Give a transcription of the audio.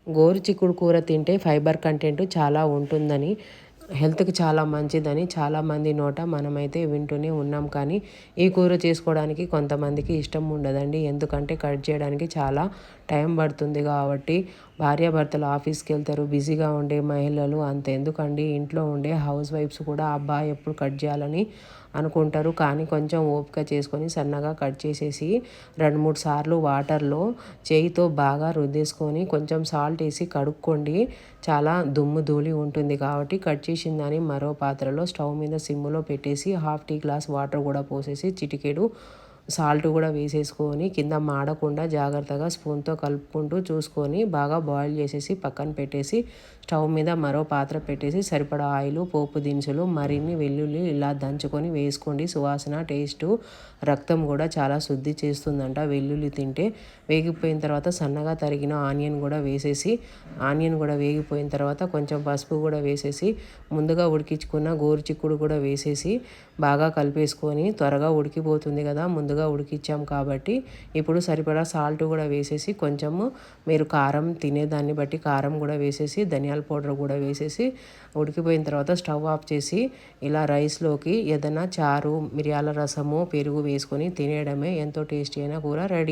గోరుచిక్కుడు కూర తింటే fibre content చాలా ఉంటుందని, హెల్త్‌కి చాలా మంచిదని చాలామంది నోట మనమైతే వింటూనే ఉన్నాం. కానీ ఈ కూర చేసుకోవడానికి కొంతమందికి ఇష్టం ఉండదండి. ఎందుకంటే కట్ చేయడానికి చాలా టైం పడుతుంది కాబట్టి. భార్యాభర్తలు ఆఫీస్కి వెళ్తారు, బిజీగా ఉండే మహిళలు అంతెందుకండి ఇంట్లో ఉండే హౌస్ వైఫ్స్ కూడా అబ్బా ఎప్పుడు కట్ చేయాలని అనుకుంటారు. కానీ కొంచెం ఓపిక చేసుకొని సన్నగా కట్ చేసేసి 2-3 సార్లు వాటర్లో చేయితో బాగా రుద్దేసుకొని కొంచెం సాల్ట్ వేసి కడుక్కోండి. చాలా దుమ్ము ధూళి ఉంటుంది కాబట్టి కట్ చేసిన దాన్ని మరో పాత్రలో స్టవ్ మీద సిమ్ములో పెట్టేసి హాఫ్ టీ గ్లాస్ వాటర్ కూడా పోసేసి చిటికెడు సాల్ట్ కూడా వేసేసుకొని కింద మాడకుండా జాగ్రత్తగా స్పూన్తో కలుపుకుంటూ చూసుకొని బాగా బాయిల్ చేసేసి పక్కన పెట్టేసి స్టవ్ మీద మరో పాత్ర పెట్టేసి సరిపడా ఆయిల్, పోపు దినుసులు, మరిన్ని వెల్లుల్లి ఇలా దంచుకొని వేసుకోండి. సువాసన, టేస్టు, రక్తం కూడా చాలా శుద్ధి చేస్తుందంట వెల్లుల్లి తింటే. వేగిపోయిన తర్వాత సన్నగా తరిగిన ఆనియన్ కూడా వేగిపోయిన తర్వాత కొంచెం పసుపు కూడా వేసేసి ముందుగా ఉడికించుకున్న గోరుచిక్కుడు కూడా వేసేసి బాగా కలిపేసుకొని త్వరగా ఉడికిపోతుంది కదా, ముందుగా ఉడికించాం కాబట్టి. ఇప్పుడు సరిపడా సాల్ట్ కూడా వేసేసి కొంచెము మీరు కారం తినేదాన్ని బట్టి కారం కూడా వేసేసి ధనియాల పౌడర్ కూడా వేసేసి ఉడికిపోయిన తర్వాత స్టవ్ ఆఫ్ చేసి ఇలా రైస్లోకి ఏదైనా చారు, మిరియాల రసము, పెరుగు వేసుకొని తినేయడమే. ఎంతో టేస్టీ అయిన కూర రెడీ.